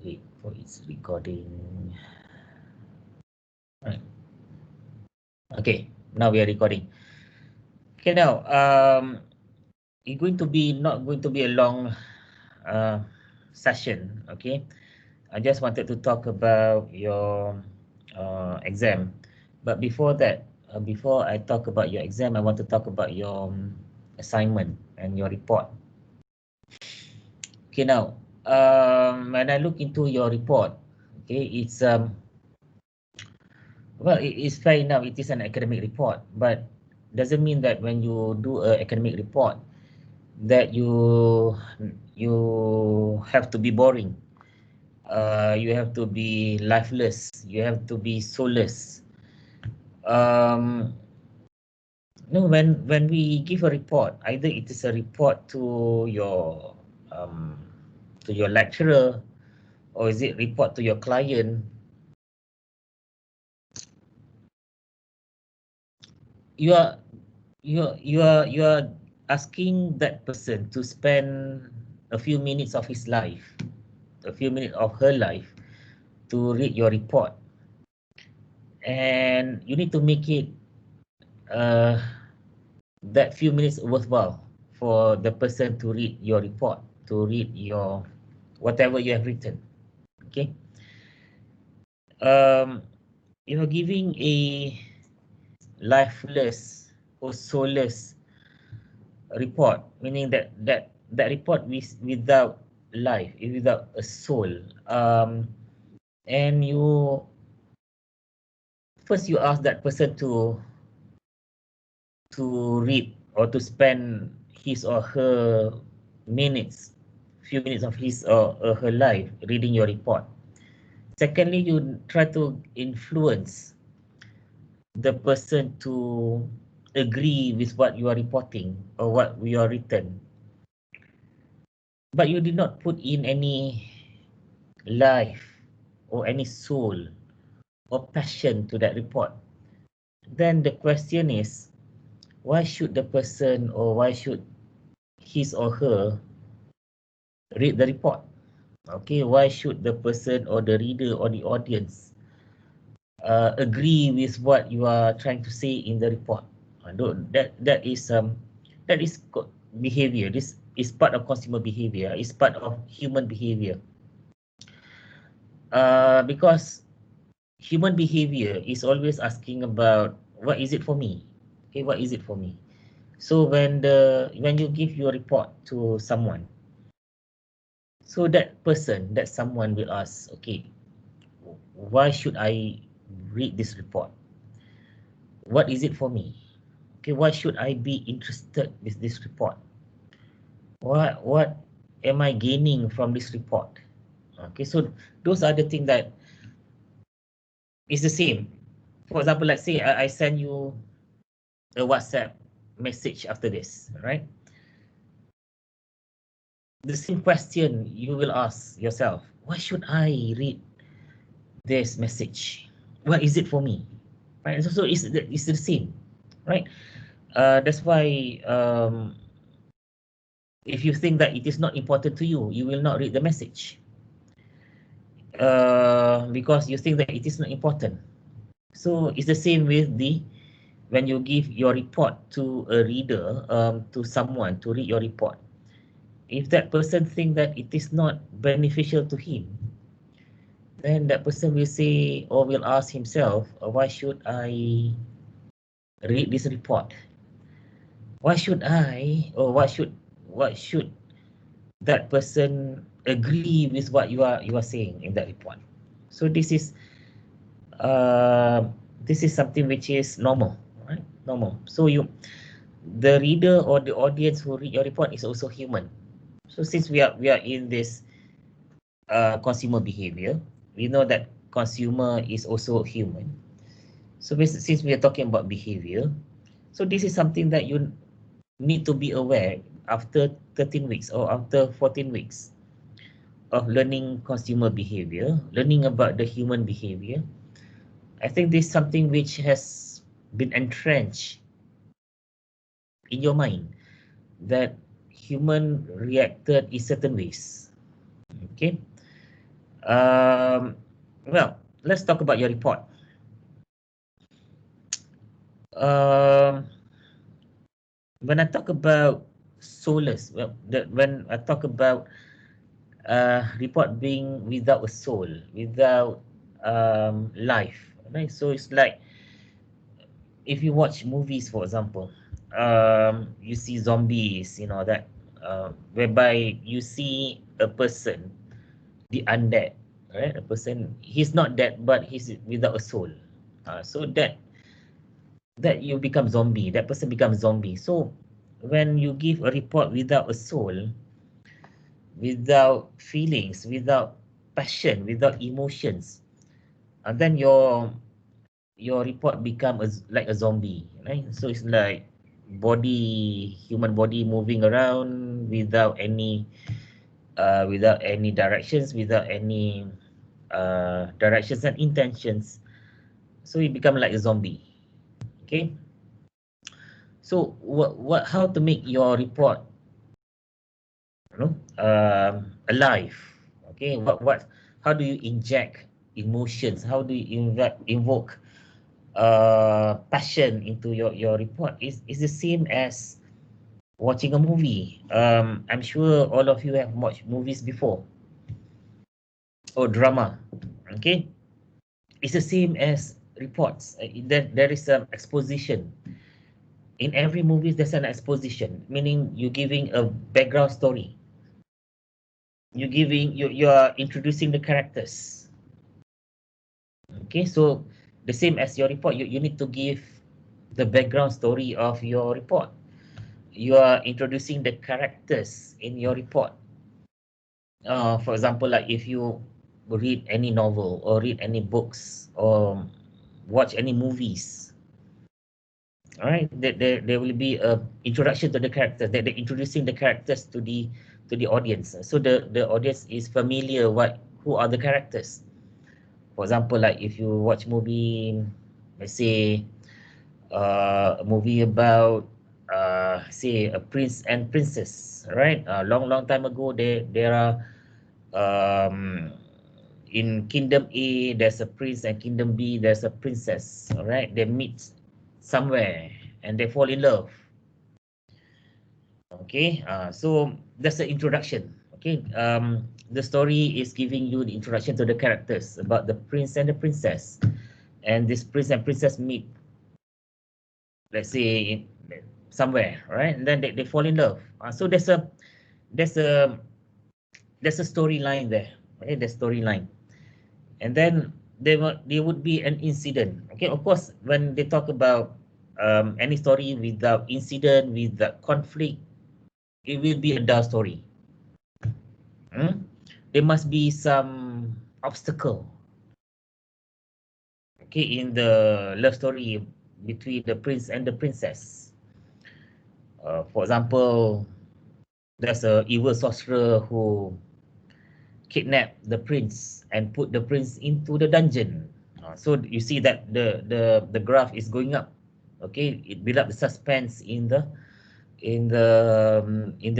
Wait for its recording. Right. Okay, now we are recording. Okay, now it's going to be not going to be a long session. Okay, I just wanted to talk about your exam, but before that, before I talk about your exam, I want to talk about your assignment and your report. Okay, now when I look into your report, okay, it's well, it is fair enough. It is an academic report, but doesn't mean that when you do a academic report that you have to be boring. You have to be lifeless. You have to be soulless. Um, no, when we give a report, either it is a report um, to your lecturer, or is it report to your client? You are you are asking that person to spend a few minutes of his life, a few minutes of her life, to read your report, and you need to make it uh, that few minutes worthwhile for the person to read your report, to read your whatever you have written. Okay, um, you are giving a lifeless or soulless report, meaning that report without life, without a soul. And you first you ask that person to read or to spend his or her minutes, few minutes of his or her life reading your report. Secondly, you try to influence the person to agree with what you are reporting or what you are written, but you did not put in any life or any soul or passion to that report. Then the question is, why should the person, or why should his or her read the report? Okay, why should the person or the reader or the audience agree with what you are trying to say in the report? That is behavior. This is part of consumer behavior. It's part of human behavior. Because human behavior is always asking about what is it for me? Okay, what is it for me? So when you give your report to someone, so that person, that someone will ask, okay, why should I read this report? What is it for me? Okay, why should I be interested with this report? What am I gaining from this report? Okay, so those are the things that is the same. For example, let's say I send you a WhatsApp message after this, right? The same question you will ask yourself: why should I read this message? What is it for me? Right? So it's the same, right? That's why if you think that it is not important to you, you will not read the message because you think that it is not important. So it's the same with the when you give your report to a reader, to someone to read your report. If that person think that it is not beneficial to him, then that person will say or will ask himself, why should I read this report? Why should I, or what should that person agree with what you are saying in that report? So uh, this is something which is normal, right? Normal. So the reader or the audience who read your report is also human. So since we are in this consumer behavior, we know that consumer is also human. So since we are talking about behavior, so this is something that you need to be aware after 13 weeks or after 14 weeks of learning consumer behavior, learning about the human behavior. I think this is something which has been entrenched in your mind, that human reacted in certain ways. Okay. Well, let's talk about your report. Um, when I talk about soulless, well, when I talk about report being without a soul, without life, right? So it's like if you watch movies, for example, you see zombies, that, whereby you see a person, the undead, right? A person, he's not dead, but he's without a soul. So that you become zombie, that person becomes zombie. So when you give a report without a soul, without feelings, without passion, without emotions, then your report become like a zombie, right? So it's like human body moving around without any directions, without any directions and intentions. So you become like a zombie. Okay. So how to make your report, alive? Okay. How do you inject emotions? How do you invoke passion into your report? Is the same as watching a movie. I'm sure all of you have watched movies before, or drama. Okay, it's the same as reports. There is some exposition in every movie. There's an exposition, meaning you're giving a background story. You are introducing the characters. Okay, so the same as your report, you need to give the background story of your report. You are introducing the characters in your report. For example, like if you read any novel or read any books or watch any movies, all right, there will be a introduction to the characters. That they're introducing the characters to the audience. So the audience is familiar who are the characters. For example, like if you watch movie, let's say a movie about say a prince and princess, right? Long time ago, there are um, in Kingdom A, there's a prince, and Kingdom B, there's a princess. All right, they meet somewhere and they fall in love. Okay, so that's the introduction. Okay, the story is giving you the introduction to the characters about the prince and the princess, and this prince and princess meet, let's say, somewhere, right? And then they fall in love. So there's a there's a storyline there. Okay, the storyline. And then there would be an incident. Okay, of course, when they talk about any story without incident, without conflict, it will be a dull story. Hmm? There must be some obstacle, okay, in the love story between the prince and the princess. For example, there's a evil sorcerer who kidnapped the prince and put the prince into the dungeon. So you see that the graph is going up. Okay, it build up the suspense in the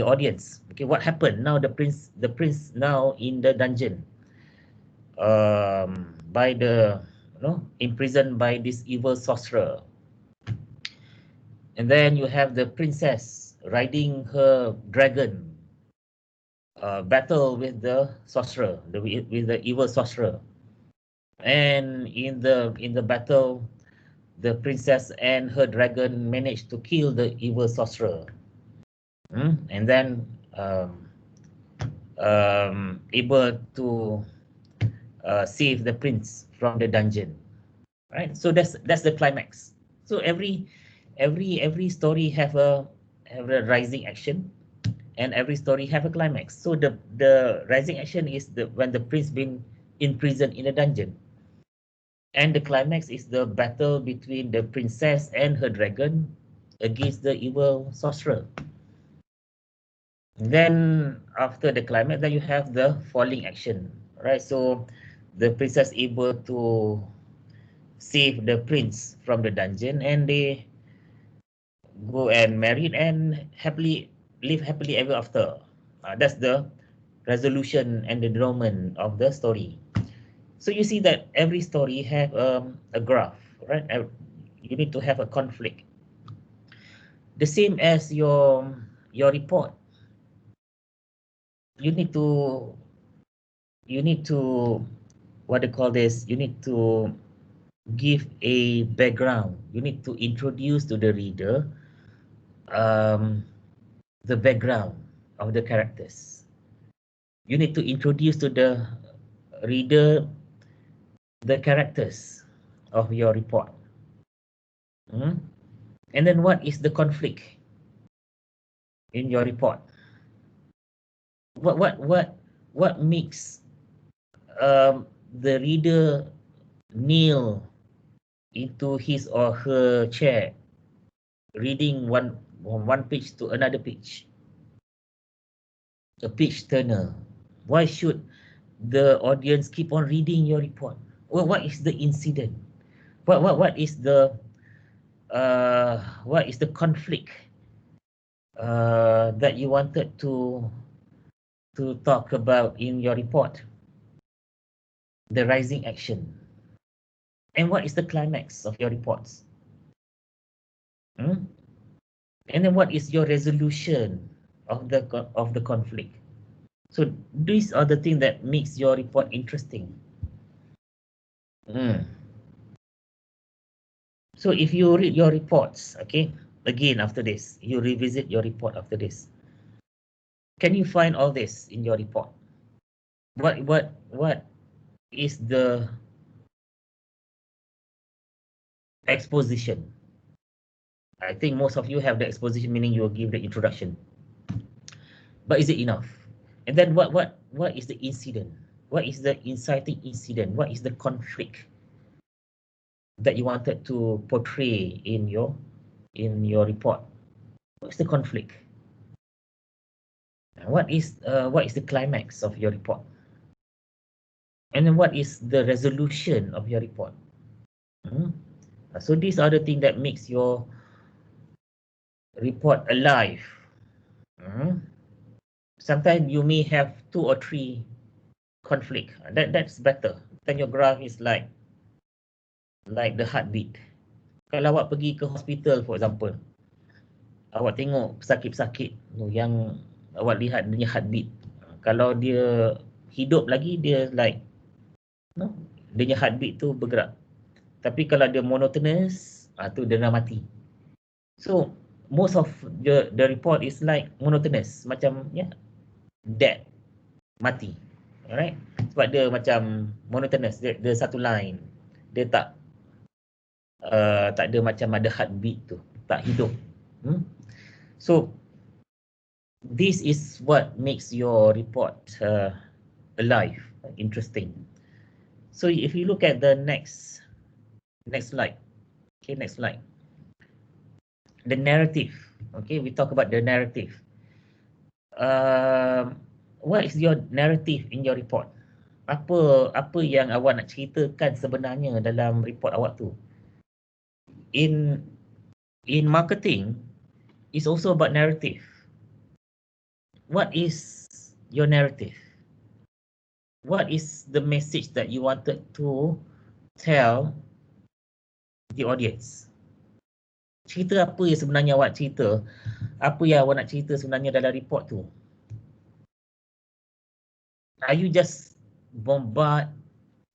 audience. Okay, what happened now? The prince now in the dungeon, by the imprisoned by this evil sorcerer. And then you have the princess riding her dragon, battle with the sorcerer, with the evil sorcerer. And in the battle, the princess and her dragon managed to kill the evil sorcerer. And then able to save the prince from the dungeon. Right. So that's the climax. So every story have a rising action, and every story have a climax. So the rising action is when the prince been imprisoned in a dungeon, and the climax is the battle between the princess and her dragon against the evil sorcerer. Then after the climax, then you have the falling action, right? So the princess able to save the prince from the dungeon, and they go and marry and live happily ever after. That's the resolution and the development of the story. So you see that every story have a graph, right? You need to have a conflict. The same as your report. You need to what they call this? You need to give a background. You need to introduce to the reader the background of the characters. You need to introduce to the reader the characters of your report. And then what is the conflict in your report? What makes the reader kneel into his or her chair, reading one page to another page, a page turner? Why should the audience keep on reading your report? Well, what is the incident? What is the conflict that you wanted to talk about in your report? The rising action. And what is the climax of your reports? And then what is your resolution of the conflict? So these are the things that makes your report interesting. So if you read your reports, okay, again after this, you revisit your report after this. Can you find all this in your report? What is the exposition? I think most of you have the exposition, meaning you will give the introduction. But is it enough? And then what is the incident? What is the inciting incident? What is the conflict that you wanted to portray in your report? What's the conflict? What is the climax of your report? And then what is the resolution of your report? So these are the things that makes your report alive. Sometimes you may have 2 or 3 conflict. That's better. Then your graph is like the heartbeat. Kalau awak pergi ke hospital, for example, awak tengok pesakit-pesakit yang awak lihat dia heartbeat. Kalau dia hidup lagi, dia like dia heartbeat tu bergerak. Tapi kalau dia monotonous, tu dia dah mati. So most of the report is like monotonous, macam dead, mati. Alright? Sebab dia macam monotonous, dia satu line. Dia tak ada macam ada heartbeat tu, tak hidup. So this is what makes your report alive, interesting. So if you look at the next slide. Okay, next slide. The narrative. Okay, we talk about the narrative. What is your narrative in your report? Apa yang awak nak ceritakan sebenarnya dalam report awak tu? In marketing, it's also about narrative. What is your narrative? What is the message that you wanted to tell the audience? Cerita apa yang sebenarnya awak cerita? Apa yang awak nak cerita sebenarnya dalam report tu? Are you just bombard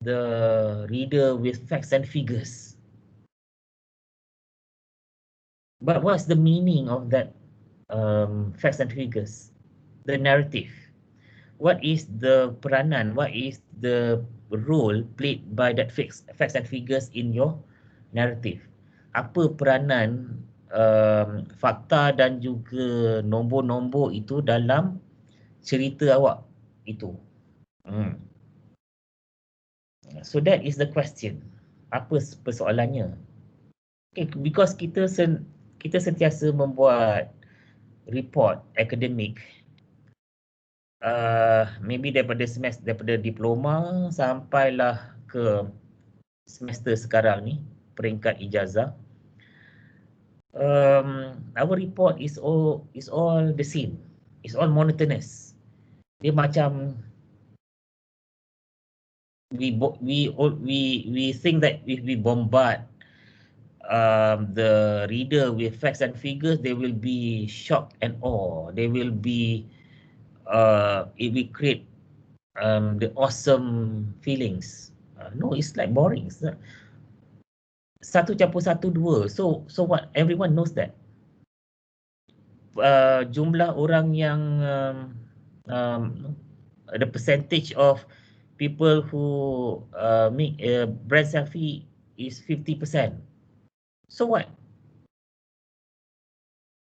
the reader with facts and figures? But what's the meaning of that facts and figures? The narrative. What is the peranan? What is the role played by that facts and figures in your narrative? Apa peranan fakta dan juga nombor-nombor itu dalam cerita awak itu? So that is the question. Apa persoalannya? Okay, because kita sentiasa membuat report akademik, maybe daripada diploma sampailah ke semester sekarang ni, peringkat ijazah. Our report is all the same. It's all monotonous. Dia macam we think that if we bombard the reader with facts and figures, they will be shocked and awe. They will be it will create the awesome feelings. No, it's like boring. Satu campur satu dua. So what? Everyone knows that. Jumlah orang yang um, the percentage of people who make a brand selfie is 50%. So what?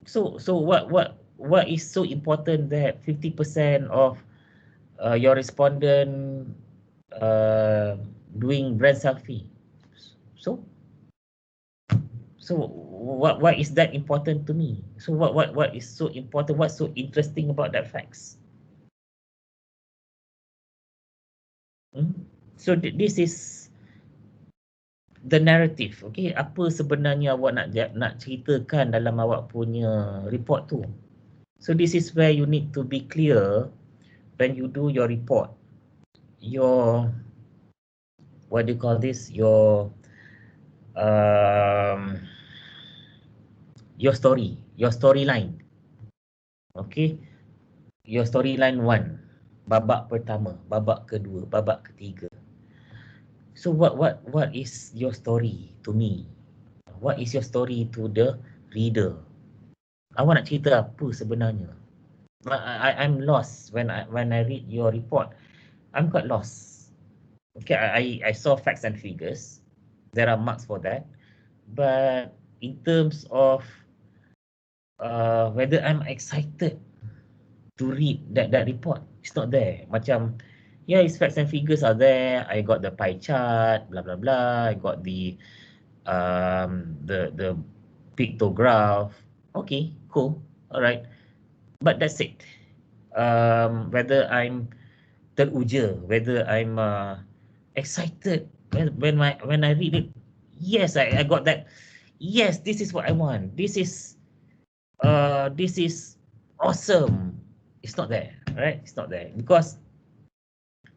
So what is so important that 50% of your respondent doing brand selfie? So what is that important to me? So what is so important? What's so interesting about that facts? So this is the narrative. Okay, apa sebenarnya awak nak ceritakan dalam awak punya report tu? So this is where you need to be clear when you do your report. Your what do you call this? Your story, your storyline. Okay, your storyline 1, babak pertama, babak kedua, babak ketiga. So what is your story to me? What is your story to the reader? Awak nak cerita apa sebenarnya? I'm lost when I read your report. I'm quite lost. Okay, I saw facts and figures. There are marks for that. But in terms of whether I'm excited to read that report, it's not there. Macam, yeah, it's facts and figures are there. I got the pie chart, blah blah blah. I got the pictograph. Okay, cool, all right. But that's it. Whether I'm teruja, whether I'm excited when I read it. Yes, I got that. Yes, this is what I want. This is awesome. It's not there, right? It's not there because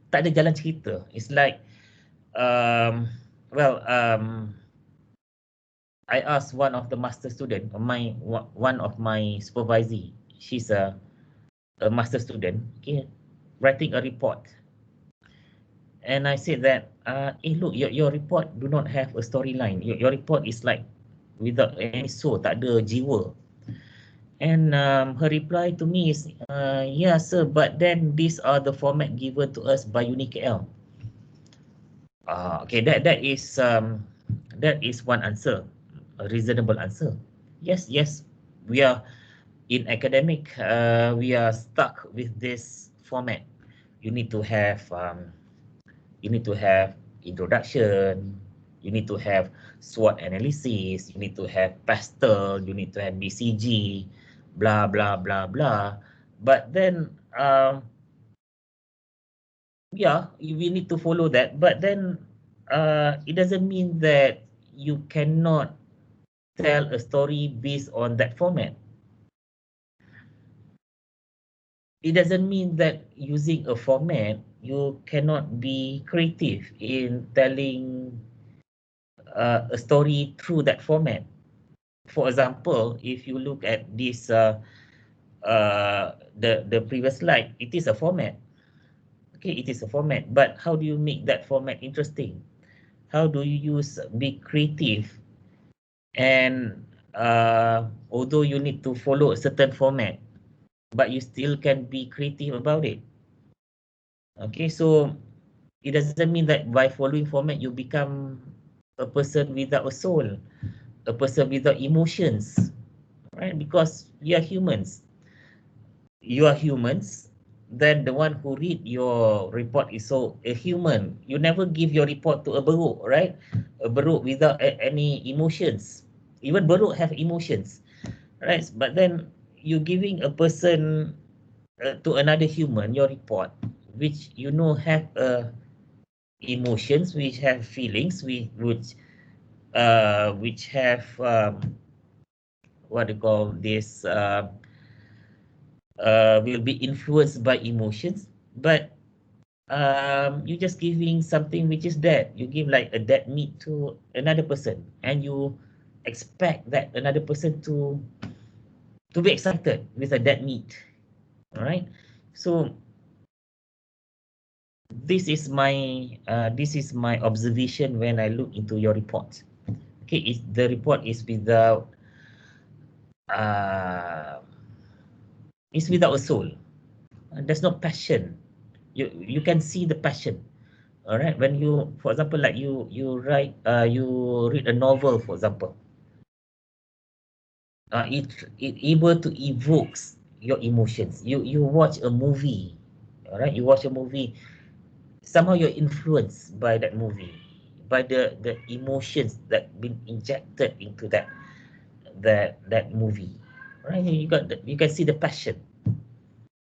tak ada jalan cerita. It's like well, I asked one of the master student, one of my supervisee. She's a master student, okay, writing a report. And I said that, look, your report do not have a storyline. Your report is like without any soul, tak ada jiwa. And her reply to me is, yeah, sir, but then these are the format given to us by UniKL. Okay, that is one answer, a reasonable answer. Yes, we are in academic. We are stuck with this format. You need to have introduction. You need to have SWOT analysis. You need to have pastel. You need to have BCG. Blah blah blah blah. But then, yeah, we need to follow that. But then, it doesn't mean that you cannot tell a story based on that format. It doesn't mean that using a format, you cannot be creative in telling a story through that format. For example, if you look at this, the previous slide, it is a format. Okay, it is a format, but how do you make that format interesting? How do you be creative? And although you need to follow a certain format, but you still can be creative about it. Okay, so it doesn't mean that by following format you become a person without a soul, a person without emotions, right? Because we are humans. You are humans. Then the one who read your report is so a human. You never give your report to a beruk, right? A beruk without any emotions. Even beruk have emotions, right? But then you giving a person to another human your report, which you know have emotions, which have feelings, which have what do you call this will be influenced by emotions. but you just giving something which is dead. You give like a dead meat to another person, and you expect that another person to be excited with a dead meat. All right. So this is my observation when I look into your report. Okay, the report is without uh, a soul. There's no passion. You can see the passion. All right, when you, for example, like you read a novel, for example, it able to evokes your emotions. You watch a movie, all right, you watch a movie, somehow you're influenced by that movie, by the emotions that been injected into that movie, right? You can see the passion.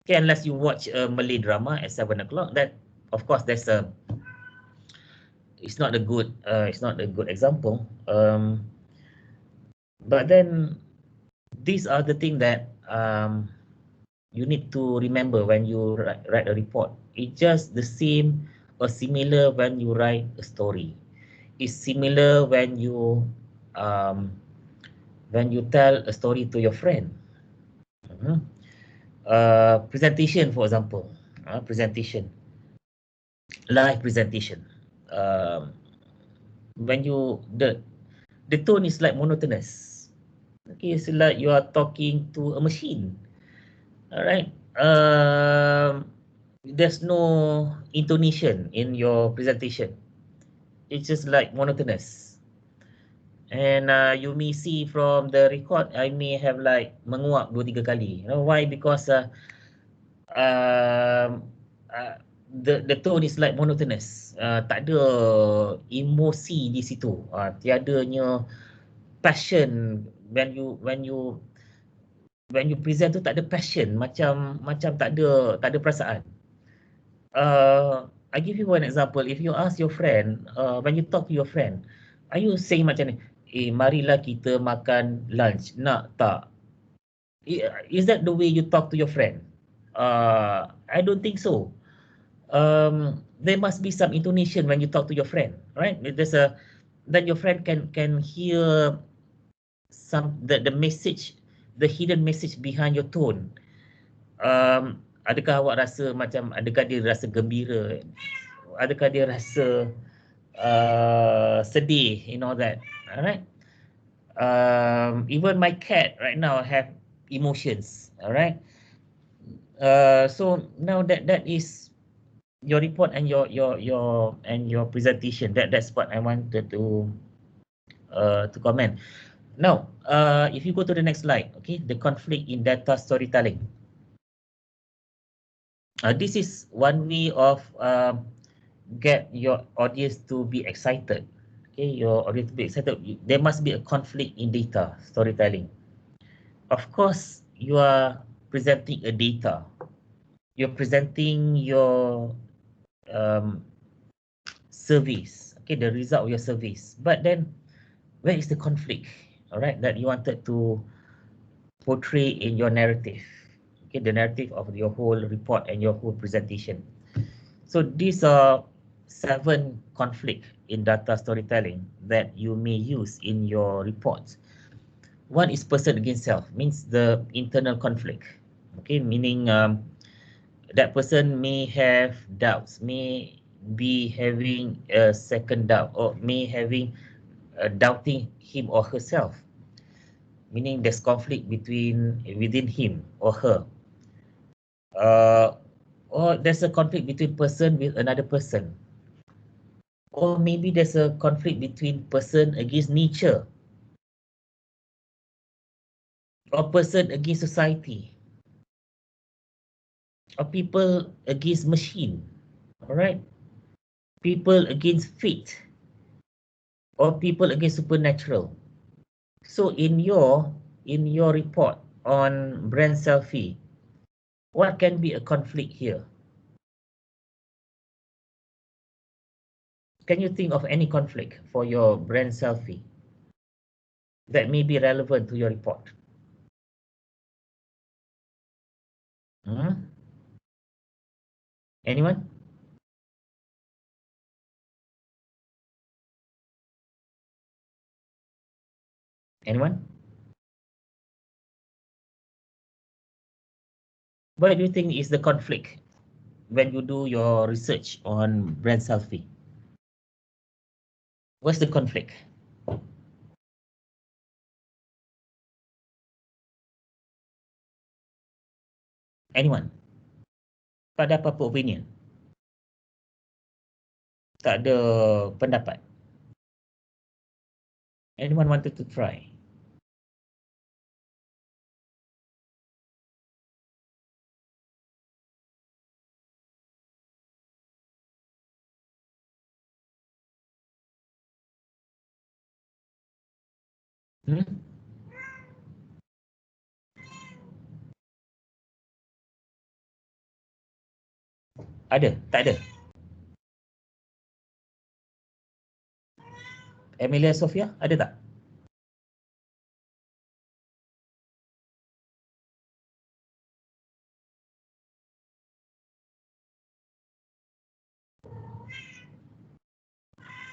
Okay, unless you watch a Malay drama at 7 o'clock, that of course it's not a good example. But then these are the things that you need to remember when you write a report. It's just the same or similar when you write a story. It's similar um, when you tell a story to your friend. Mhm. Presentation, for example, live presentation. Um, when you the tone is like monotonous. Okay, it's like you are talking to a machine. All right. There's no intonation in your presentation. It's just like monotonous. And you may see from the record, I may have like menguap 2-3 kali. You know why? Because um, the tone is like monotonous. Tak ada emosi di situ. Tiadanya passion when you present tu, tak ada passion, macam tak ada perasaan. I give you one example. If you ask your friend, when you talk to your friend, are you saying macam ni, marilah kita makan lunch, nak tak? Is that the way you talk to your friend? I don't think so. There must be some intonation when you talk to your friend, right? Then your friend can hear the message, the hidden message behind your tone. Adakah awak rasa macam, adakah dia rasa gembira, adakah dia rasa sedih, that, all right? Even my cat right now have emotions, all right? So now that is your report and your presentation. That's what I wanted to comment. Now, if you go to the next slide, okay, the conflict in data storytelling. This is one way of get your audience to be excited. Okay, your audience to be excited. There must be a conflict in data storytelling. Of course, you are presenting a data. You're presenting your um, service. Okay, the result of your service. But then, where is the conflict? All right, that you wanted to portray in your narrative. Okay, the narrative of your whole report and your whole presentation. So these are 7 conflicts in data storytelling that you may use in your reports. One is person against self, means the internal conflict. Okay, meaning that person may have doubts, may be having a second doubt, or may having doubting him or herself. Meaning there's conflict within him or her. Or there's a conflict between person with another person. Or maybe there's a conflict between person against nature, or person against society, or people against machine. All right, people against fate, or people against supernatural. So in your report on brand selfie, what can be a conflict here? Can you think of any conflict for your brand selfie that may be relevant to your report? Hmm? Anyone? Anyone? What do you think is the conflict when you do your research on brand selfie? What's the conflict? Anyone? Tak ada apa-apa opinion? Tak ada pendapat? Anyone wanted to try? Hmm? Ada? Tak ada? Emilia Sofia, ada tak?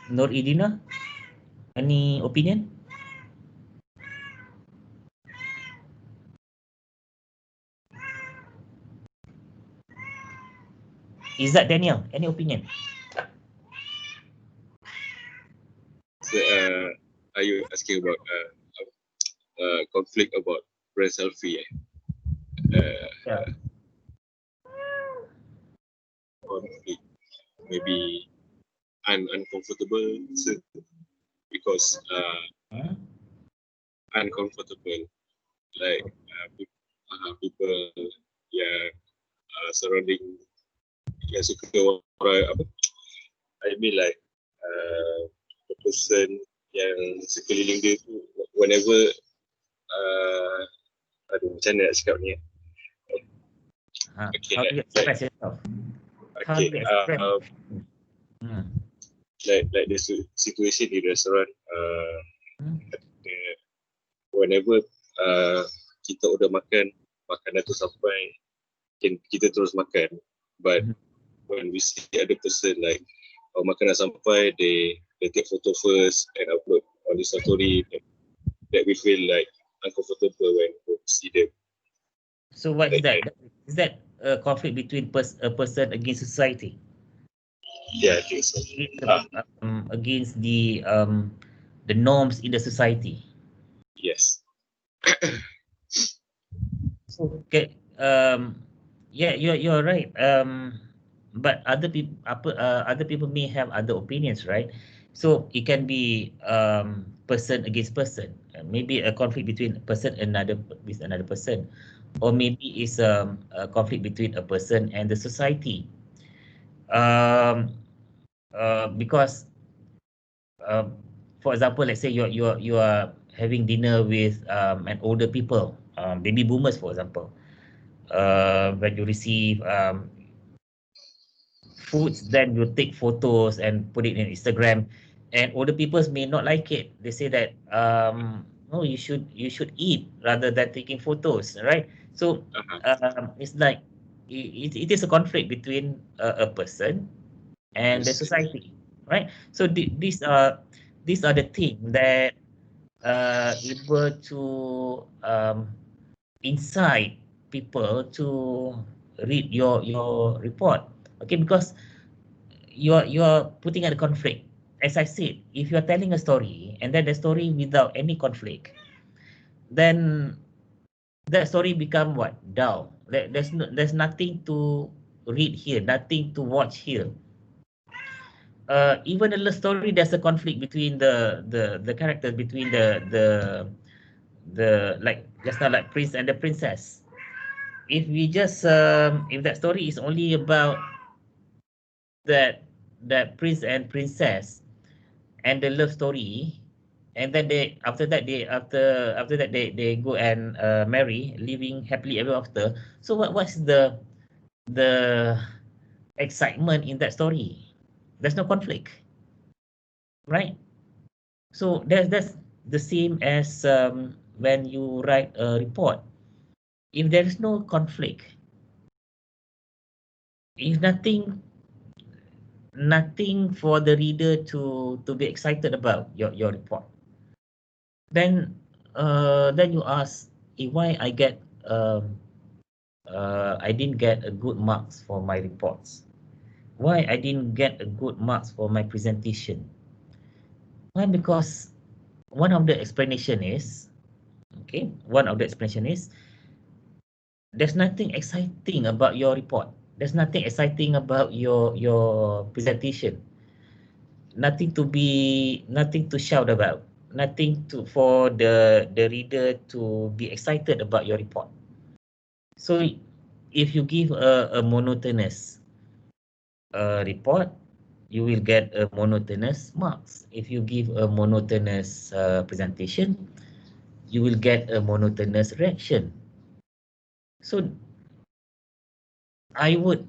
Nur Idina, any opinion? Izzat Daniel, any opinion? So, are you asking about conflict about brand selfie? Yeah. Conflict, maybe uncomfortable because uncomfortable, like people surrounding yang suka orang apa? I mean like the person yang sekeliling dia tu whenever aduh macam mana nak cakap ni? Okay, how do you express yourself? How do you express? Like the situation di restoran, whenever kita order makanan tu sampai, kita terus makan, but when we see the other person like makanan sampai, they take photo first and upload on the story, that we feel like uncomfortable when we see them. So what is that? Is that a conflict between a person against society? Yeah, I think so. Against the norms in the society. Yes. Okay. Yeah, you're right. But other people may have other opinions, right? So it can be person against person. Maybe a conflict between with another person, or maybe it's a conflict between a person and the society. Because for example, let's say you are having dinner with an older people, baby boomers, for example. When you receive foods, then you take photos and put it in Instagram, and older people may not like it. They say that no, you should eat rather than taking photos, right? So it's like it is a conflict between a person and the society, right? So these are the things that able to incite people to read your report, okay? Because you're putting at a conflict. As I said, if you're telling a story and then the story without any conflict, then that story become what? Dull. There's nothing to read here, nothing to watch here. Even in the story, there's a conflict between the characters, between the like just now, like prince and the princess. If we just if that story is only about that prince and princess and the love story, and then after that they go and marry, living happily ever after. So what's the excitement in that story? There's no conflict, right? So that's the same as when you write a report. If there is no conflict, if nothing for the reader to be excited about your report, then you ask, why I didn't get a good marks for my reports, why I didn't get a good marks for my presentation. Why? Because one of the explanation is, there's nothing exciting about your report. There's nothing exciting about your presentation. Nothing to shout about. Nothing to for the reader to be excited about your report. So if you give a monotonous report, you will get a monotonous marks. If you give a monotonous presentation, you will get a monotonous reaction. So I would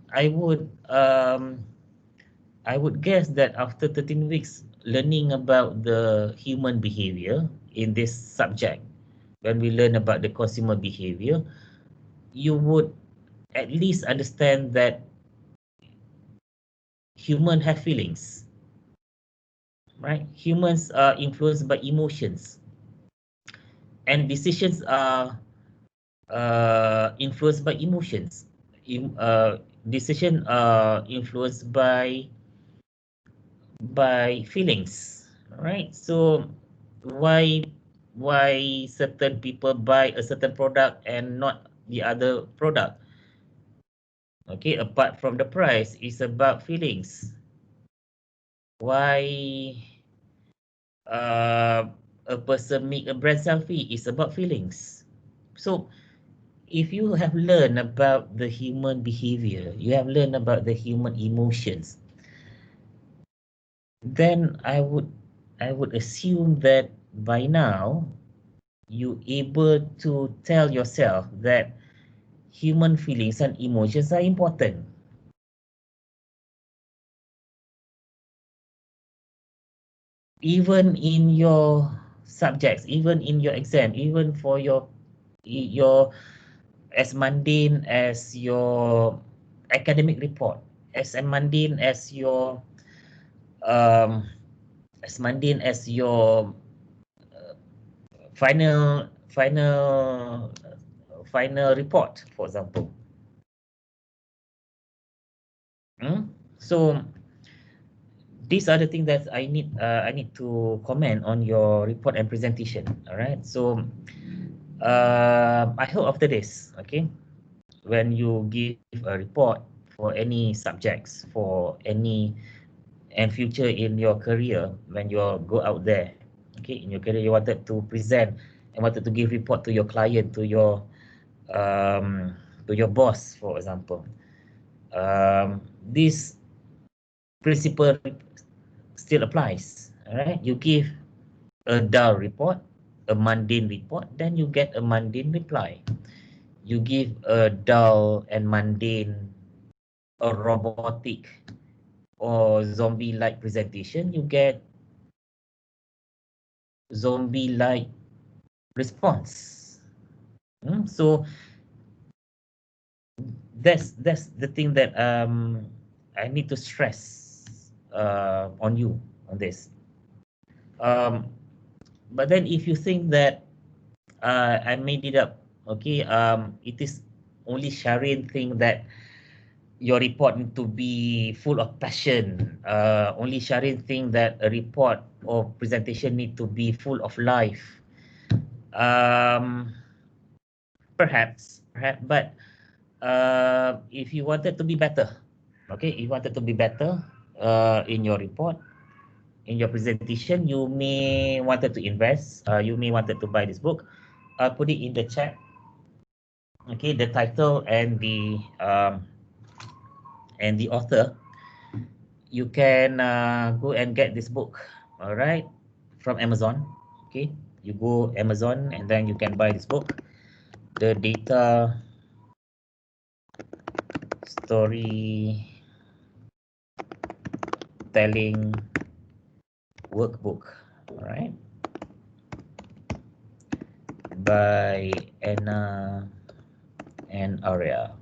guess that after 13 weeks learning about the human behavior in this subject, when we learn about the consumer behavior, you would at least understand that humans have feelings, right? Humans are influenced by emotions, and decisions are influenced by emotions. Decision are influenced by feelings, right? So why certain people buy a certain product and not the other product? Okay, apart from the price, it's about feelings. Why uh, a person make a brand selfie is about feelings. So if you have learned about the human behavior, you have learned about the human emotions, then I would assume that by now you able to tell yourself that human feelings and emotions are important. Even in your subjects, even in your exam, even for your as mundane as your academic report, as mundane as your um, as mundane as your final report, for example. So these are the things that I need to comment on your report and presentation. All right. So I hope after this, okay, when you give a report for any subjects, for any and future in your career, when you go out there, okay, in your career, you wanted to present and wanted to give report to your client, um, to your boss, for example. This principle still applies. All right, you give a dull report, a mundane report, then you get a mundane reply. You give a dull and mundane, a robotic or zombie-like presentation, you get zombie-like response. So that's the thing that I need to stress on you on this. Um, but then if you think that I made it up, okay, it is only Sharin think that your report need to be full of passion. Only Sharin think that a report or presentation need to be full of life. Um, perhaps, but if you wanted to be better, okay, if you wanted to be better in your report, in your presentation, you may wanted to invest, you may wanted to buy this book. I'll put it in the chat, okay, the title and the author. You can go and get this book, all right, from Amazon. Okay, you go Amazon and then you can buy this book, the data storytelling workbook, all right, by Anna and Aria.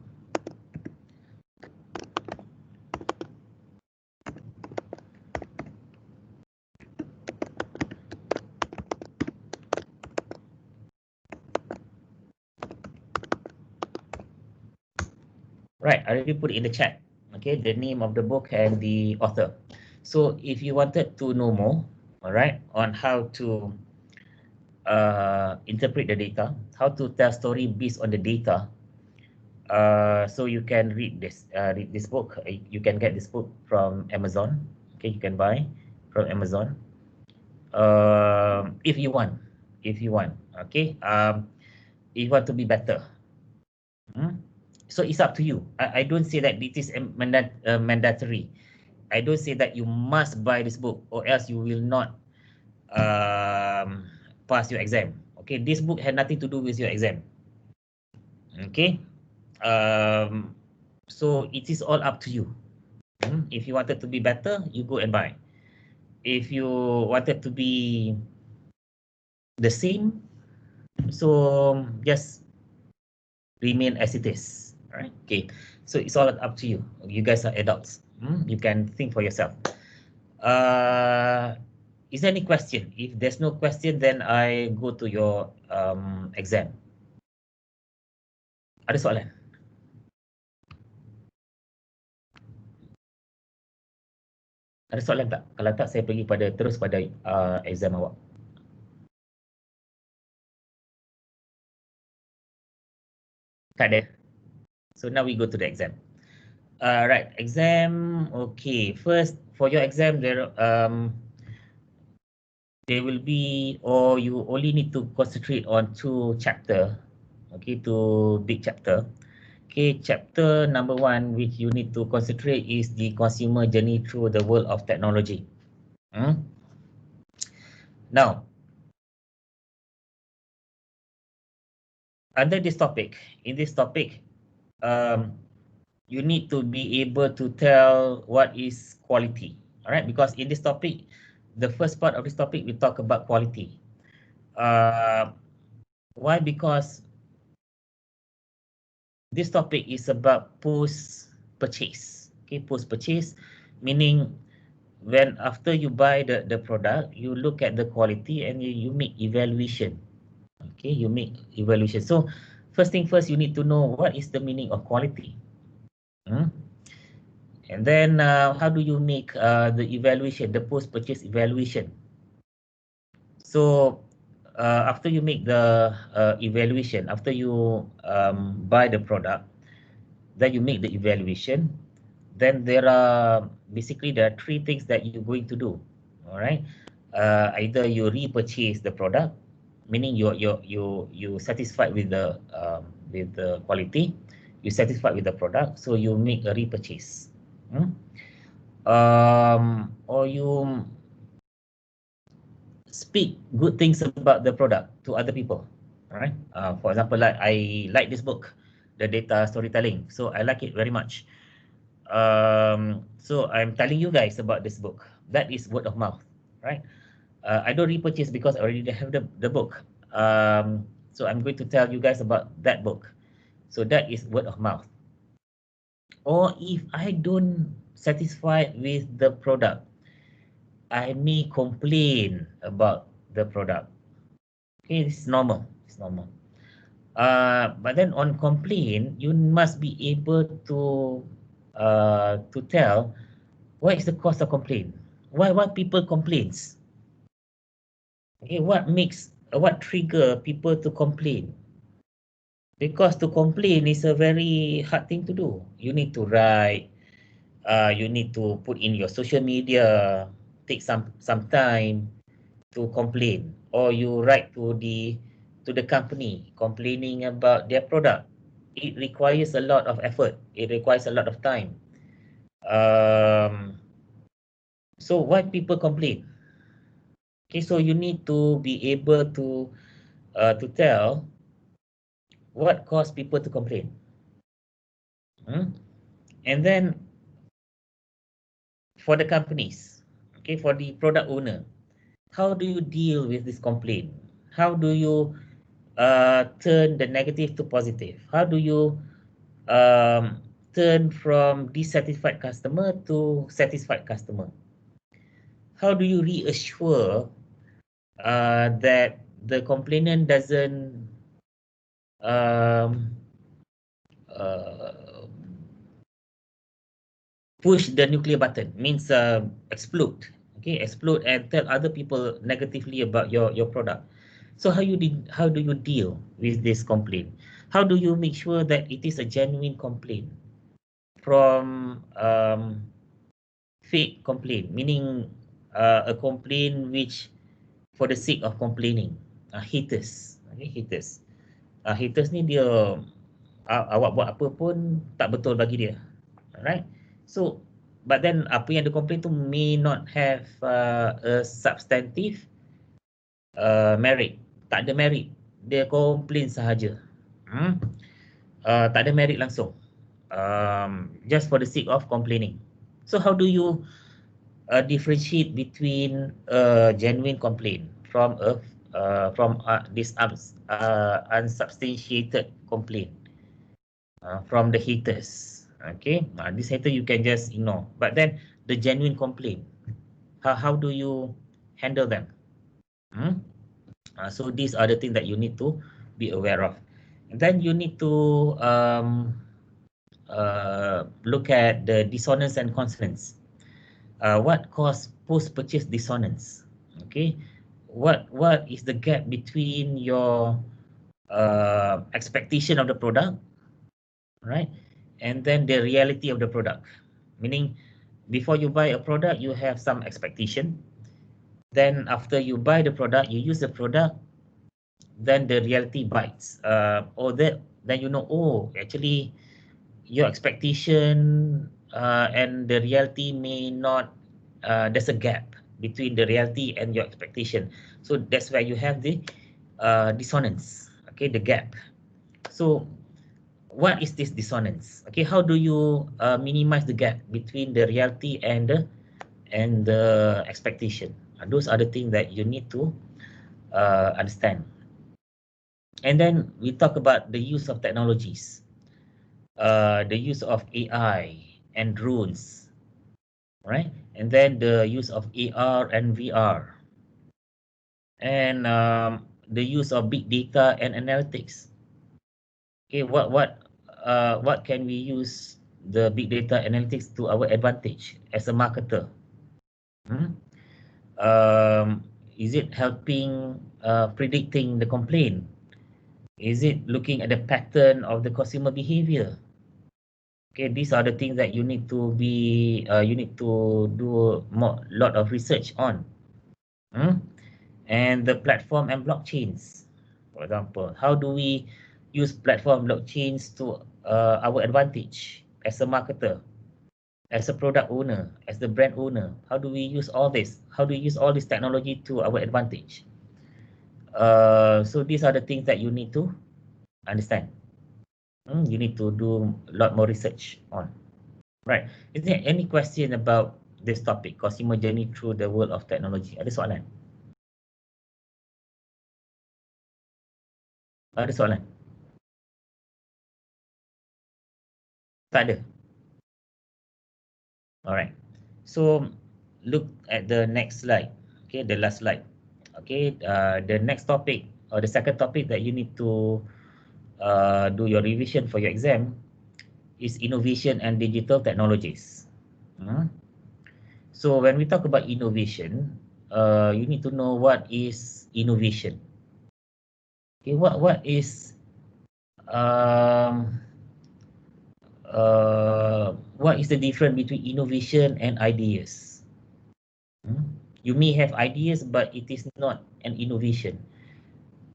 Right, I already put it in the chat. Okay, the name of the book and the author. So if you wanted to know more, all right, on how to interpret the data, how to tell story based on the data, so you can read this book. You can get this book from Amazon. Okay, you can buy from Amazon. If you want, okay. If you want to be better. Hmm? So it's up to you. I don't say that it is mandatory. I don't say that you must buy this book or else you will not pass your exam. Okay, this book had nothing to do with your exam. Okay, um, so it is all up to you. If you wanted to be better, you go and buy. If you wanted to be the same, so just remain as it is. All right. Okay. So it's all up to you. You guys are adults. You can think for yourself. Uh, is there any question? If there's no question, then I go to your exam. Ada soalan? Ada soalan tak? Kalau tak, saya pergi terus pada exam awak. Tak ada. So now we go to the exam. Right, exam. Okay, first for your exam, there will be, or you only need to concentrate on 2 chapter. Okay, 2 big chapter. Okay, chapter number 1, which you need to concentrate, is the consumer journey through the world of technology. Now, under this topic, in this topic, you need to be able to tell what is quality. All right, because in this topic, the first part of this topic, we talk about quality. Why? Because this topic is about post-purchase. Okay, post-purchase, meaning when after you buy the product, you look at the quality and you make evaluation. Okay, you make evaluation. So first thing first, you need to know what is the meaning of quality. And then how do you make the evaluation, the post-purchase evaluation? So after you make the evaluation, after you buy the product, then you make the evaluation. Then there are 3 things that you're going to do. All right, either you repurchase the product, meaning you satisfied with the quality, you satisfied with the product, so you make a repurchase. Or you speak good things about the product to other people. All right. For example, like I like this book, the data storytelling. So I like it very much. So I'm telling you guys about this book. That is word of mouth, right? I don't repurchase because I already have the book. So I'm going to tell you guys about that book. So that is word of mouth. Or if I don't satisfied with the product, I may complain about the product. Okay, it's normal. It's normal. But then on complaint, you must be able to tell what is the cause of complaint. Why people complains? Okay, what trigger people to complain? Because to complain is a very hard thing to do. You need to write. You need to put in your social media. Take some time to complain, or you write to the company complaining about their product. It requires a lot of effort. It requires a lot of time. So why people complain? Okay, so you need to be able to tell what caused people to complain. And then for the companies, okay, for the product owner, how do you deal with this complaint? How do you turn the negative to positive? How do you turn from dissatisfied customer to satisfied customer? How do you reassure that the complainant doesn't um, uh, push the nuclear button, means explode. Okay, explode and tell other people negatively about your product. So how do you deal with this complaint? How do you make sure that it is a genuine complaint from fake complaint, meaning a complaint which for the sake of complaining, haters. Okay, haters. Haters ni dia awak buat apa pun tak betul bagi dia. Alright. So, but then apa yang dia complain tu may not have a substantive merit. Tak ada merit. Dia complain sahaja. Tak ada merit langsung. Just for the sake of complaining. So how do you differentiate between a genuine complaint from this unsubstantiated complaint from the haters? Okay, this hater you can just ignore, but then the genuine complaint, how do you handle them? So these are the things that you need to be aware of. And then you need to look at the dissonance and consonance. What cause post-purchase dissonance? Okay, what is the gap between your expectation of the product, right, and then the reality of the product? Meaning, before you buy a product, you have some expectation. Then after you buy the product, you use the product, then the reality bites. Then you know, oh, actually, your expectation and the reality may not. There's a gap between the reality and your expectation. So that's why you have the dissonance. Okay, the gap. So what is this dissonance? Okay, how do you minimize the gap between the reality and the expectation? Those are the things that you need to understand. And then we talk about the use of technologies, the use of AI and drones, right? And then the use of AR and VR, and the use of big data and analytics. Okay, what can we use the big data analytics to our advantage as a marketer? Is it helping predicting the complaint? Is it looking at the pattern of the consumer behavior? Okay, these are the things that you need to do lot of research on. And the platform and blockchains, for example, how do we use platform blockchains to our advantage as a marketer, as a product owner, as the brand owner? How do we use all this? How do we use all this technology to our advantage? So these are the things that you need to understand. You need to do a lot more research on. Right. Is there any question about this topic, consumer journey through the world of technology? Ada soalan? Ada soalan? Tak ada? Alright. So look at the next slide. Okay, the last slide. Okay, the next topic or the second topic that you need to do your revision for your exam is innovation and digital technologies. So when we talk about innovation, you need to know what is innovation. Okay, what is the difference between innovation and ideas? You may have ideas, but it is not an innovation,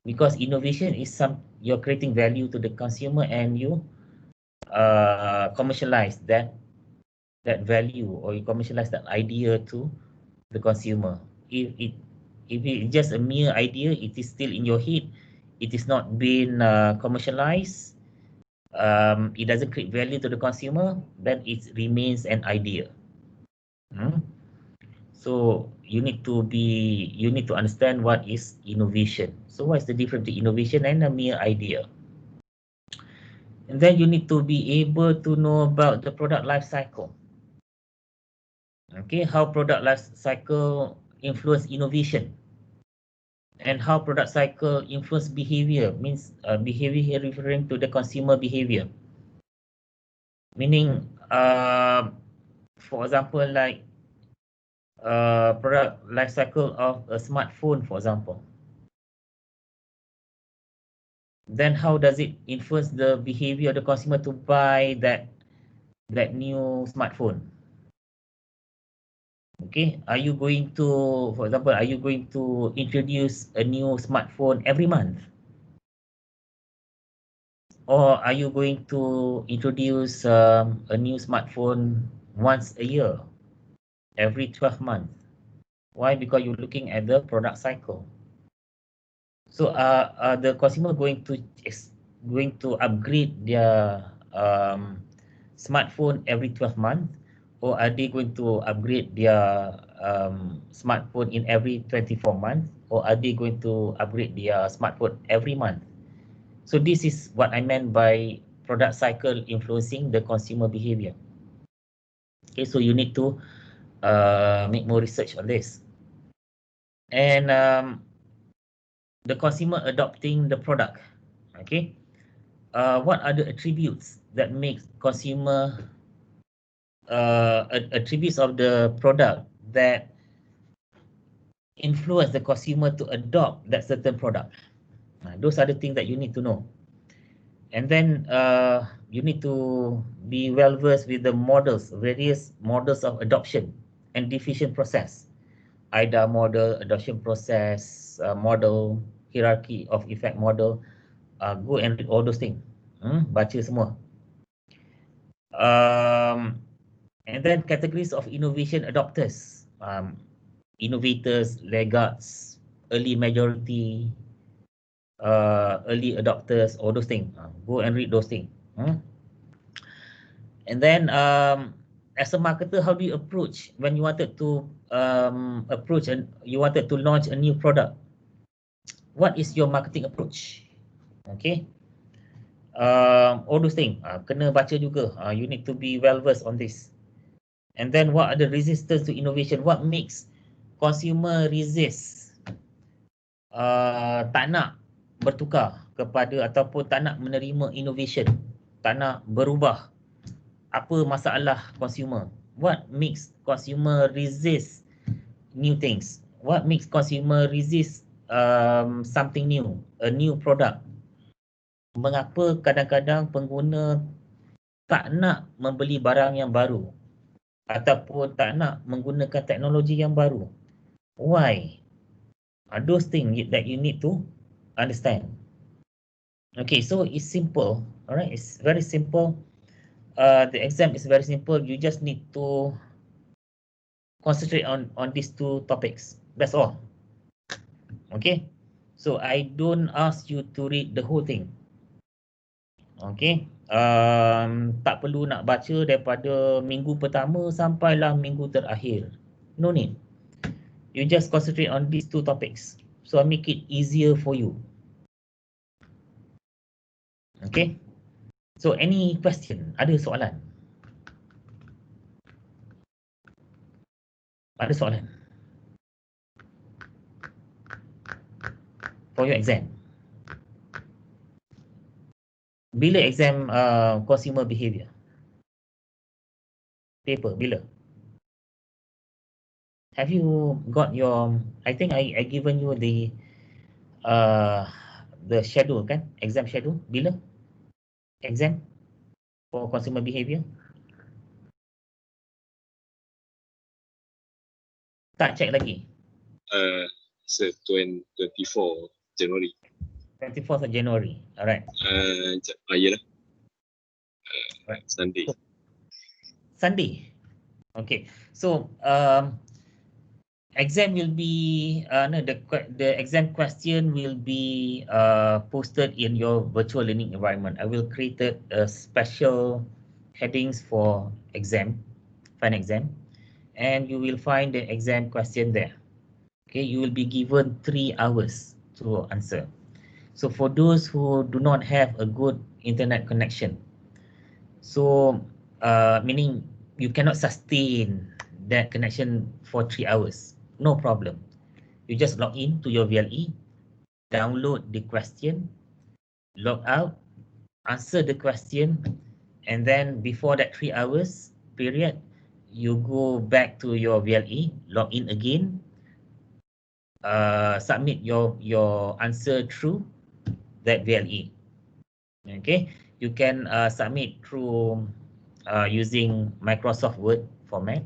because innovation is you're creating value to the consumer and you commercialize that value, or you commercialize that idea to the consumer. If it's just a mere idea, it is still in your head, it is not been commercialized, it doesn't create value to the consumer, then it remains an idea. So you need to understand what is innovation. So what is the difference between innovation and a mere idea? And then you need to be able to know about the product life cycle. Okay, how product life cycle influence innovation, and how product cycle influence behavior. Means behavior here referring to the consumer behavior. Meaning, for example, like product life cycle of a smartphone, for example, then how does it influence the behavior of the consumer to buy that new smartphone? Okay, are you going to, for example, are you going to introduce a new smartphone every month? Or are you going to introduce a new smartphone once a year, every 12 months? Why? Because you're looking at the product cycle. So are the consumer going to upgrade their smartphone every 12 months, or are they going to upgrade their smartphone in every 24 months, or are they going to upgrade their smartphone every month? So this is what I meant by product cycle influencing the consumer behavior. Okay, so you need to make more research on this. And the consumer adopting the product. Okay, what are the attributes that make consumer attributes of the product that influence the consumer to adopt that certain product? Those are the things that you need to know. And then you need to be well versed with the models, various models of adoption and diffusion process. IDA model, adoption process model, hierarchy of effect model. Go and read all those things. Baca semua. And then categories of innovation adopters. Innovators, laggards, early majority, early adopters, all those things. Go and read those things. And then as a marketer, how do you approach when you wanted to approach and you wanted to launch a new product? What is your marketing approach? Okay. All those things kena baca juga. You need to be well versed on this. And then what are the resistance to innovation? What makes consumer resist, tak nak bertukar kepada ataupun tak nak menerima innovation, tak nak berubah? Apa masalah consumer? What makes consumer resist new things? What makes consumer resist something new, a new product? Mengapa kadang-kadang pengguna tak nak membeli barang yang baru ataupun tak nak menggunakan teknologi yang baru? Why? Those things that you need to understand. Okay, so it's simple. Alright, it's very simple. The exam is very simple. You just need to concentrate on these two topics. That's all. Okay, so I don't ask you to read the whole thing. Okay, tak perlu nak baca daripada minggu pertama sampailah minggu terakhir. No need. You just concentrate on these two topics. So I make it easier for you. Okay. So any question? Ada soalan? Ada soalan? For your exam. Bila exam consumer behaviour? Paper, bila? Have you got your, I think I given you the schedule kan? Exam schedule, bila? Exam for consumer behaviour? Tak check lagi? So 24 January. 24th of January, alright. Yelah. Right. Sunday. So, Sunday. Okay. So exam will be no, the exam question will be posted in your virtual learning environment. I will create a special headings for exam, final exam, and you will find the exam question there. Okay, you will be given 3 hours to answer. So for those who do not have a good internet connection, so meaning you cannot sustain that connection for 3 hours, no problem. You just log in to your VLE, download the question, log out, answer the question, and then before that 3 hours period, you go back to your VLE, log in again, submit your answer through that VLE. Okay, you can submit through using Microsoft Word format.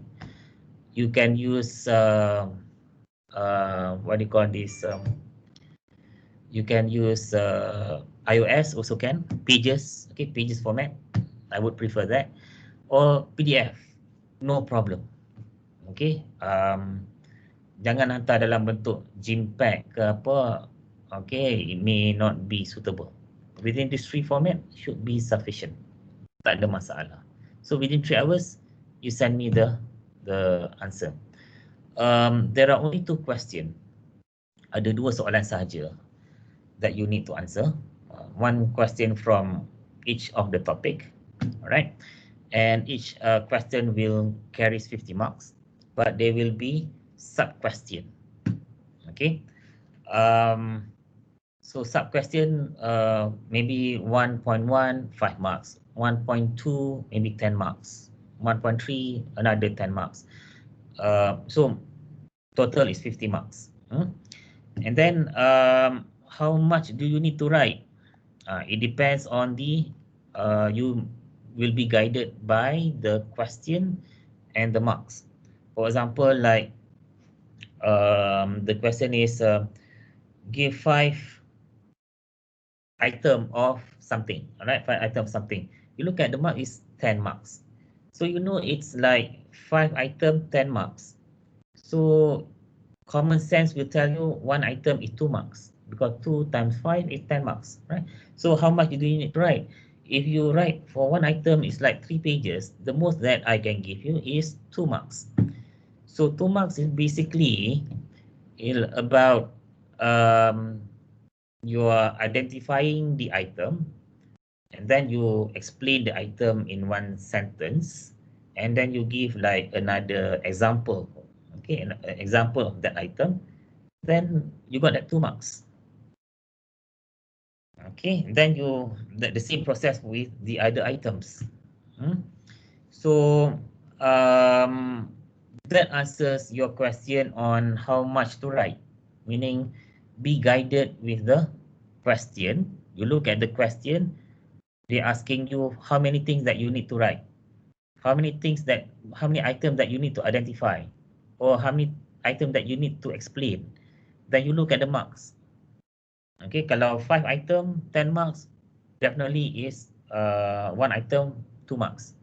You can use what do you call this? You can use iOS also can, Pages, okay, Pages format. I would prefer that, or PDF, no problem. Okay, jangan hantar dalam bentuk JPEG ke apa. Okay, it may not be suitable. Within this three format should be sufficient. Tak ada masalah. So within 3 hours, you send me the answer. There are only 2 questions. Ada 2 soalan sahaja that you need to answer. One question from each of the topic, alright? And each question will carries 50 marks, but there will be sub-question. Okay. So sub-question, maybe 1.1, 5 marks. 1.2, maybe 10 marks. 1.3, another 10 marks. So total is 50 marks. And then how much do you need to write? It depends on the, you will be guided by the question and the marks. For example, like the question is give 5 item of something, all right, 5 item of something. You look at the mark is 10 marks. So you know it's like 5 item, 10 marks. So common sense will tell you 1 item is 2 marks, because 2 times 5 is 10 marks, right? So how much do you need to write? If you write for 1 item is like 3 pages, the most that I can give you is 2 marks. So 2 marks is basically about you are identifying the item, and then you explain the item in 1 sentence, and then you give like another example, okay, an example of that item, then you got that 2 marks. Okay, then you the same process with the other items. So that answers your question on how much to write, meaning be guided with the question. You look at the question, they're asking you how many things that you need to write, how many items that you need to identify, or how many items that you need to explain. Then you look at the marks. Okay, kalau 5 item, 10 marks, definitely is 1 item, 2 marks.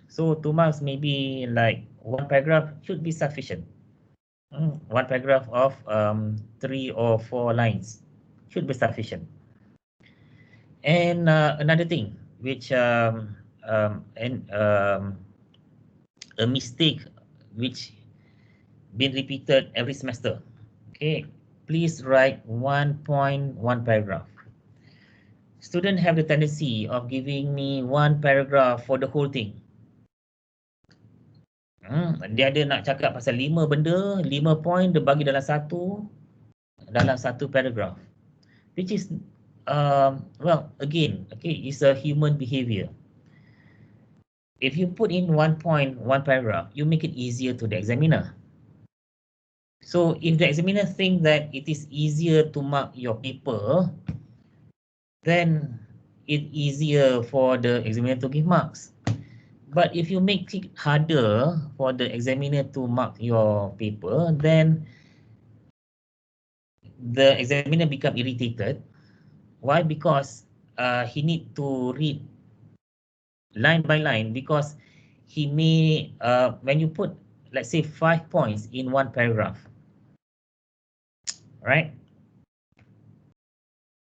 So 2 marks maybe like 1 paragraph should be sufficient. 1 paragraph of 3 or 4 lines should be sufficient. And another thing, which a mistake which been repeated every semester. Okay, please write 1.1 paragraph. Students have the tendency of giving me 1 paragraph for the whole thing. Dia ada nak cakap pasal 5 benda, 5 point dia bagi dalam satu paragraph, which is well, again, okay, it's a human behavior. If you put in 1.1 paragraph, you make it easier to the examiner. So if the examiner think that it is easier to mark your paper, then it's easier for the examiner to give marks. But if you make it harder for the examiner to mark your paper, then the examiner become irritated. Why? Because he need to read line by line, because he may, when you put, let's say, 5 points in 1 paragraph, right?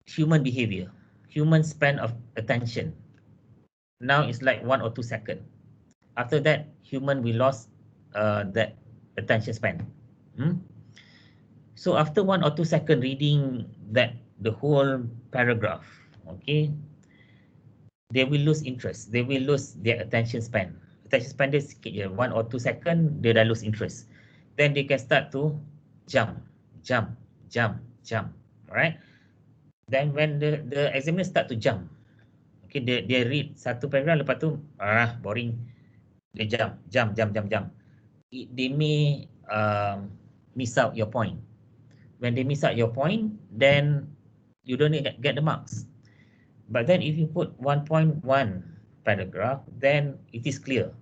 Human behavior, human span of attention. Now it's like 1 or 2 seconds. After that, human will lost that attention span. So after 1 or 2 seconds reading that the whole paragraph, okay, they will lose interest. They will lose their attention span. Attention span dia sikit je, 1 or 2 seconds, dia dah lose interest. Then they can start to jump. Alright. Then when the examiner start to jump, okay, they read satu paragraph, lepas tu boring. They jump. They may miss out your point. When they miss out your point, then you don't get the marks. But then if you put 1.1 paragraph, then it is clear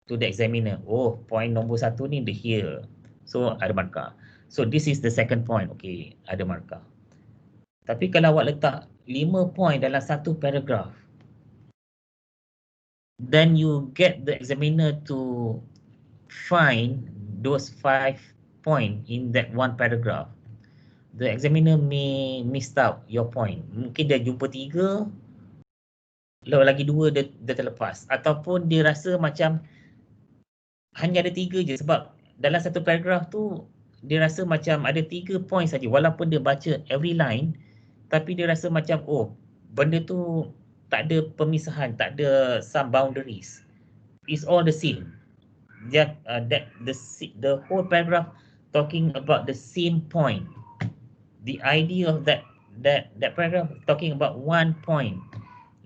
to the examiner. Oh, point nombor 1 ni dia here. So ada markah. So this is the second point. Okay, ada markah. Tapi kalau awak letak 5 point dalam satu paragraph, then you get the examiner to find those 5 point in that one paragraph. The examiner may miss out your point. Mungkin dia jumpa 3, lalu lagi 2 dia terlepas. Ataupun dia rasa macam hanya ada 3 je, sebab dalam satu paragraph tu dia rasa macam ada 3 point saja, walaupun dia baca every line, tapi dia rasa macam oh, benda tu tak ada pemisahan, tak ada some boundaries. It's all the same. That the whole paragraph talking about the same point. The idea of that paragraph talking about one point,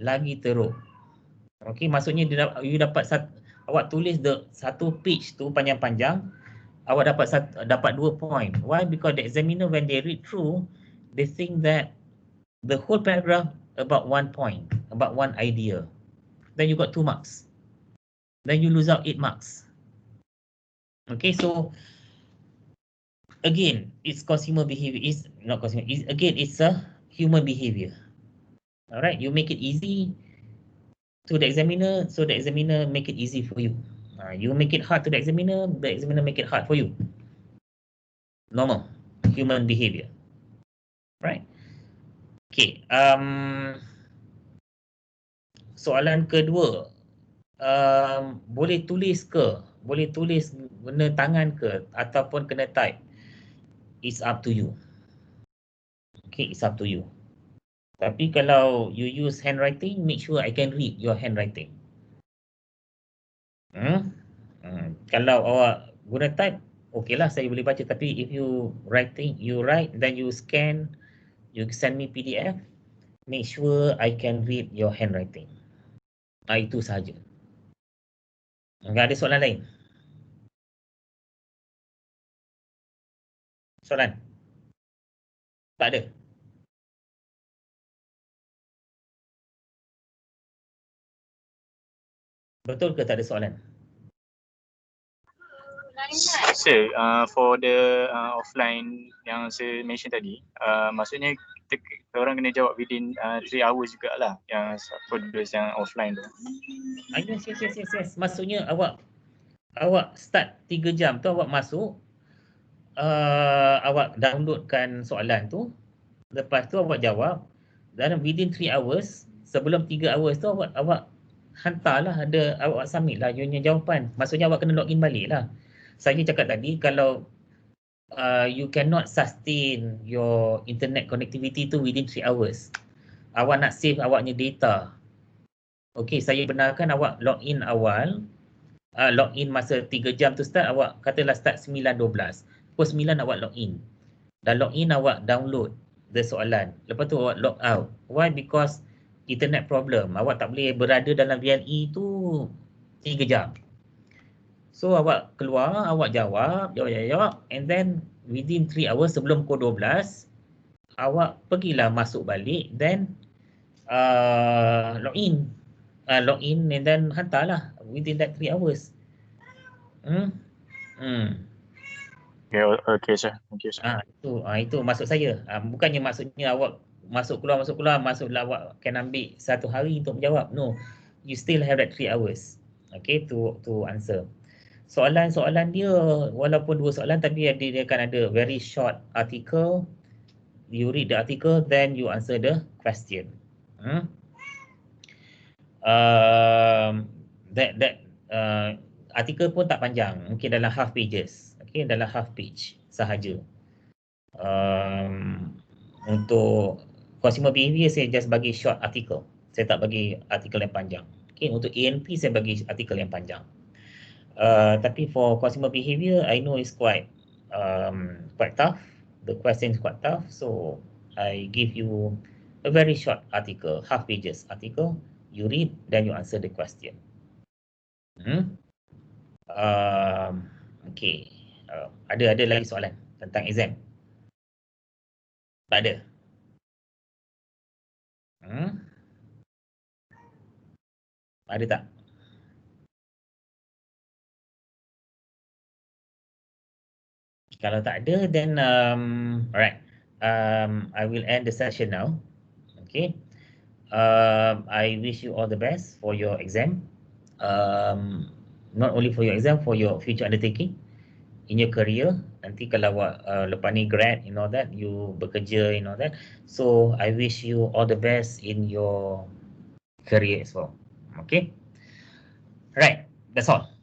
lagi teruk. Okay, maksudnya you dapat awak tulis satu page tu panjang-panjang, awak dapat 2 point. Why? Because the examiner when they read through, they think that the whole paragraph about one point, about one idea. Then you got 2 marks. Then you lose out 8 marks. Okay, so again, it's consumer behavior. It's not consumer. It's a human behavior. All right, you make it easy to the examiner, so the examiner make it easy for you. You make it hard to the examiner make it hard for you. Normal human behavior, right? Okay. Soalan kedua, boleh tulis ke? Boleh tulis guna tangan ke? Ataupun kena type? It's up to you. Okay, it's up to you. Tapi kalau you use handwriting, make sure I can read your handwriting. Kalau awak guna type, okay lah, saya boleh baca. Tapi if you write, then you scan, you send me PDF, make sure I can read your handwriting. Itu sahaja. Enggak ada soalan lain? Soalan? Tak ada? Betul ke tak ada soalan? Sir, for the offline yang saya mention tadi, maksudnya orang kena jawab within 3 hours jugalah yang for those yang offline tu. Yes. Maksudnya awak start 3 jam tu, awak masuk, awak downloadkan soalan tu, lepas tu awak jawab, dan within 3 hours, sebelum 3 hours tu awak hantarlah, awak submit lah you punya jawapan. Maksudnya awak kena login balik lah. Saya cakap tadi, kalau you cannot sustain your internet connectivity tu within 3 hours, awak nak save awaknya data. Okay, saya benarkan awak login awal, login masa 3 jam tu start, awak katalah start 9.12. Pukul 9 awak login. Dah login, awak download the soalan. Lepas tu awak log out. Why? Because internet problem. Awak tak boleh berada dalam VLE tu 3 jam. So awak keluar, awak jawab, and then within 3 hours sebelum pukul 12, awak pergilah masuk balik, then login and then hantarlah within that 3 hours. Okay sir. Thank you sir. Itu maksud saya. Bukannya maksudnya awak masuk keluar, masuklah awak can ambil 1 hari untuk menjawab. No. You still have that 3 hours. Okay, to answer. Soalan dia walaupun 2 soalan, tapi dia akan ada very short article. You read the article, then you answer the question. Artikel pun tak panjang, mungkin dalam half pages. Okay, dalam half page sahaja. Untuk consumer behavior, saya just bagi short article. Saya tak bagi artikel yang panjang. Okay, untuk ANP saya bagi artikel yang panjang. Tapi for consumer behavior, I know it's quite tough. The question is quite tough, so I give you a very short article, half pages article. You read, then you answer the question. Okay. Ada lagi soalan tentang exam? Tak ada? Ada tak? Kalau tak ada, then alright. I will end the session now. Okay. I wish you all the best for your exam. Not only for your exam, for your future undertaking in your career. Nanti kalau lepas ni grad, you know that, you bekerja, you know that. So I wish you all the best in your career as well. Okay. Right. That's all.